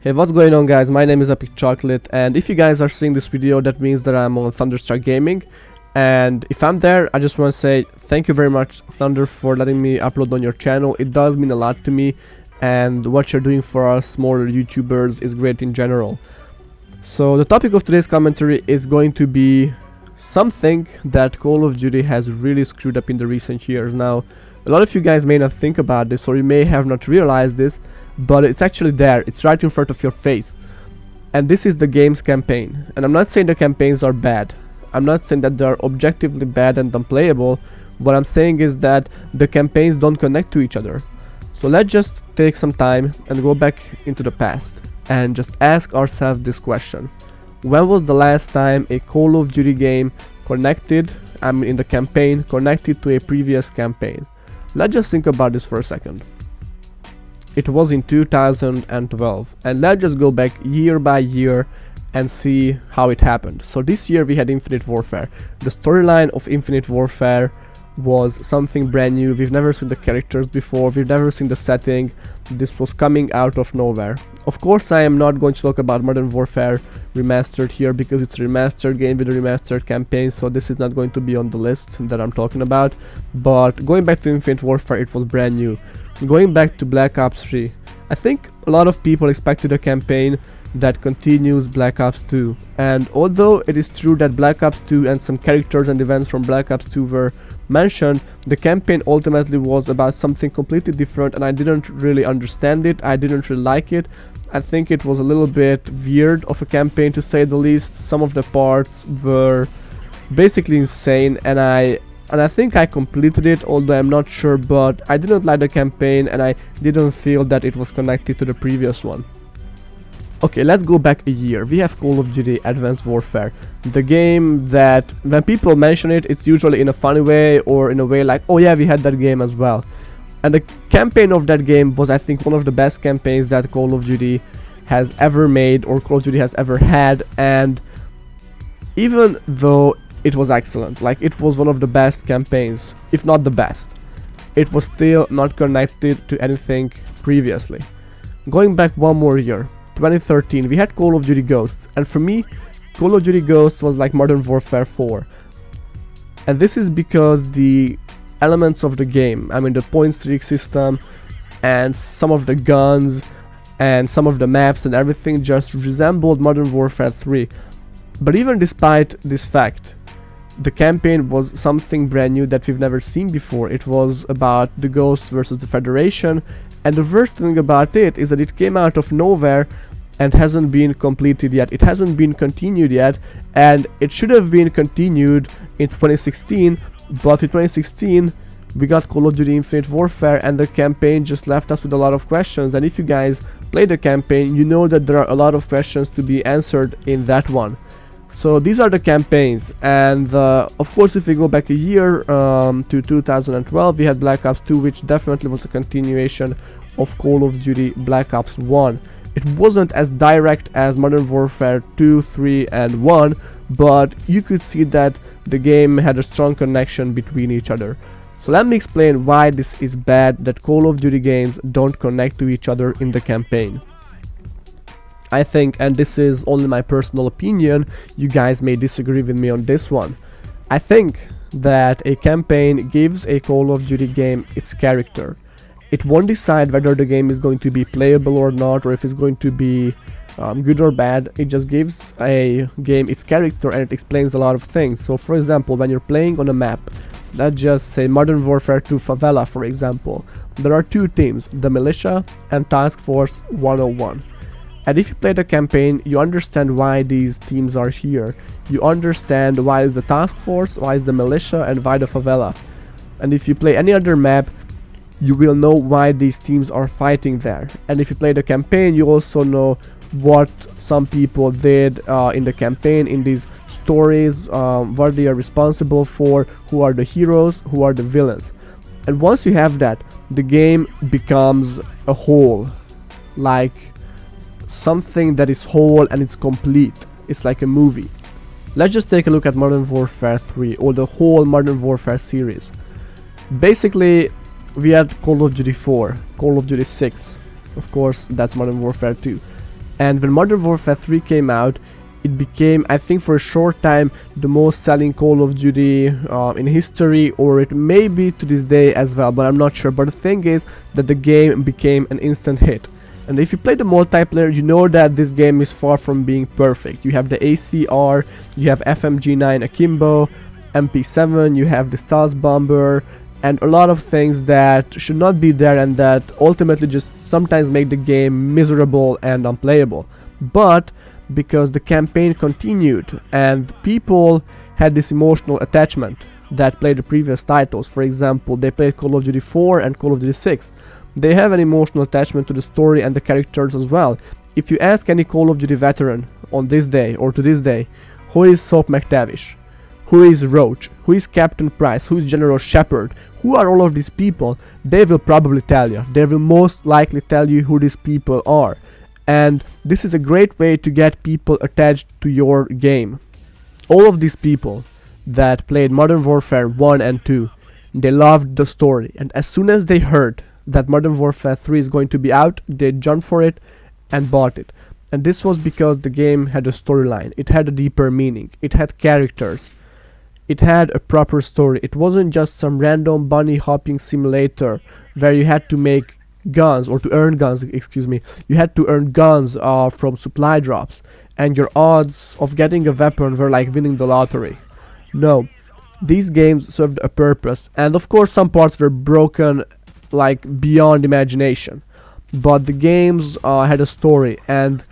Hey, what's going on, guys? My name is Epic Chocolate, and if you guys are seeing this video, that means that I'm on ThunderStruckGaming. And if I'm there, I just want to say thank you very much, Thunder, for letting me upload on your channel. It does mean a lot to me, and what you're doing for us smaller YouTubers is great in general. So the topic of today's commentary is going to be something that Call of Duty has really screwed up in the recent years. Now, a lot of you guys may not think about this, or you may have not realized this, but it's actually there. It's right in front of your face. And this is the game's campaign. And I'm not saying the campaigns are bad. I'm not saying that they're objectively bad and unplayable. What I'm saying is that the campaigns don't connect to each other. So let's just take some time and go back into the past and just ask ourselves this question. When was the last time a Call of Duty game connected, in the campaign, connected to a previous campaign? Let's just think about this for a second. It was in 2012, and let's just go back year by year and see how it happened. So this year we had Infinite Warfare. The storyline of Infinite Warfare was something brand new. We've never seen the characters before, we've never seen the setting. This was coming out of nowhere. Of course, I am not going to talk about Modern Warfare Remastered here because it's a remastered game with a remastered campaign, so this is not going to be on the list that I'm talking about. But going back to Infinite Warfare, it was brand new. Going back to Black Ops 3, I think a lot of people expected a campaign that continues Black Ops 2. And although it is true that Black Ops 2 and some characters and events from Black Ops 2 were mentioned, the campaign ultimately was about something completely different, and I didn't really understand it. I didn't really like it. I think it was a little bit weird of a campaign, to say the least. Some of the parts were basically insane, and I think I completed it, although I'm not sure, but I didn't like the campaign and I didn't feel that it was connected to the previous one. Okay, let's go back a year. We have Call of Duty Advanced Warfare, the game that when people mention it, it's usually in a funny way or in a way like, oh yeah, we had that game as well. And the campaign of that game was, I think, one of the best campaigns that Call of Duty has ever made, or Call of Duty has ever had. And even though it was excellent, like it was one of the best campaigns, if not the best, it was still not connected to anything previously. Going back one more year, 2013, we had Call of Duty Ghosts, and for me, Call of Duty Ghosts was like Modern Warfare 4. And this is because the elements of the game, the point streak system and some of the guns and some of the maps and everything just resembled Modern Warfare 3. But even despite this fact, the campaign was something brand new that we've never seen before. It was about the Ghosts versus the Federation, and the worst thing about it is that it came out of nowhere and hasn't been completed yet. It hasn't been continued yet, and it should have been continued in 2016, but in 2016 we got Call of Duty Infinite Warfare, and the campaign just left us with a lot of questions. And if you guys play the campaign, you know that there are a lot of questions to be answered in that one. So these are the campaigns, and of course, if we go back a year to 2012, we had Black Ops 2, which definitely was a continuation of Call of Duty Black Ops 1. It wasn't as direct as Modern Warfare 2, 3 and 1, but you could see that the game had a strong connection between each other. So let me explain why this is bad, that Call of Duty games don't connect to each other in the campaign. I think, and this is only my personal opinion, you guys may disagree with me on this one. I think that a campaign gives a Call of Duty game its character. It won't decide whether the game is going to be playable or not, or if it's going to be good or bad. It just gives a game its character, and it explains a lot of things. So for example, when you're playing on a map, let's just say Modern Warfare 2 Favela, for example, there are two teams, the Militia and Task Force 101. And if you play the campaign, you understand why these teams are here. You understand why is the Task Force, why is the Militia, and why the Favela. And if you play any other map, you will know why these teams are fighting there. And if you play the campaign, you also know what some people did in the campaign, in these stories, what they are responsible for, who are the heroes, who are the villains. And once you have that, the game becomes a whole, like something that is whole and it's complete. It's like a movie. Let's just take a look at Modern Warfare 3, or the whole Modern Warfare series. Basically, we had Call of Duty 4, Call of Duty 6, of course that's Modern Warfare 2. And when Modern Warfare 3 came out, it became, I think for a short time, the most selling Call of Duty in history, or it may be to this day as well, but I'm not sure. But the thing is that the game became an instant hit. And if you play the multiplayer, you know that this game is far from being perfect. You have the ACR, you have FMG9 Akimbo, MP7, you have the Stealth Bomber, and a lot of things that should not be there and that ultimately just sometimes make the game miserable and unplayable. But because the campaign continued and people had this emotional attachment that played the previous titles, for example, they played Call of Duty 4 and Call of Duty 6. They have an emotional attachment to the story and the characters as well. If you ask any Call of Duty veteran on this day or to this day, who is Soap McTavish, who is Roach, who is Captain Price, who is General Shepard, who are all of these people, they will probably tell you. They will most likely tell you who these people are. And this is a great way to get people attached to your game. All of these people that played Modern Warfare 1 and 2, they loved the story, and as soon as they heard that Modern Warfare 3 is going to be out, they jumped for it and bought it. And this was because the game had a storyline, it had a deeper meaning, it had characters, it had a proper story. It wasn't just some random bunny hopping simulator where you had to make guns, or to earn guns, excuse me, you had to earn guns from supply drops, and your odds of getting a weapon were like winning the lottery. No, these games served a purpose, and of course some parts were broken like beyond imagination, but the games had a story. And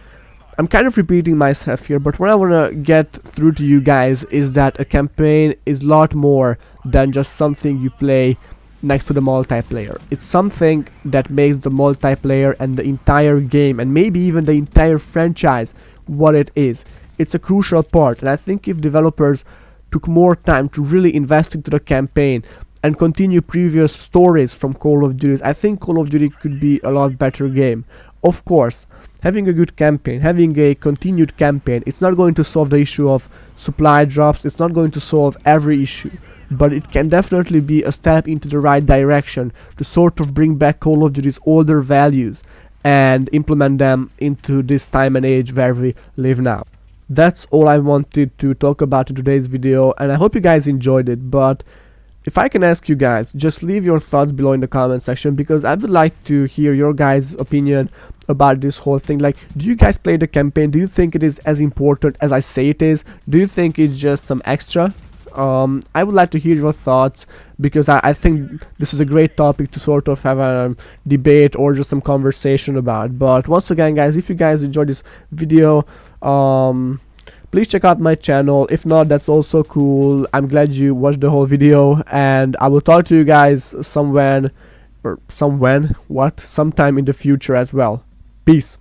I'm kind of repeating myself here, but what I want to get through to you guys is that a campaign is a lot more than just something you play next to the multiplayer. It's something that makes the multiplayer and the entire game, and maybe even the entire franchise, what it is. It's a crucial part, and I think if developers took more time to really invest into the campaign and continue previous stories from Call of Duty, I think Call of Duty could be a lot better game. Of course, having a good campaign, having a continued campaign, it's not going to solve the issue of supply drops, it's not going to solve every issue, but it can definitely be a step into the right direction to sort of bring back Call of Duty's older values and implement them into this time and age where we live now. That's all I wanted to talk about in today's video, and I hope you guys enjoyed it. But if I can ask you guys, just leave your thoughts below in the comment section, because I would like to hear your guys' opinion about this whole thing. Like, do you guys play the campaign? Do you think it is as important as I say it is? Do you think it's just some extra? I would like to hear your thoughts, because I think this is a great topic to sort of have a debate or just some conversation about. But once again guys, if you guys enjoyed this video, please check out my channel. If not, that's also cool. I'm glad you watched the whole video, and I will talk to you guys sometime in the future as well. Peace.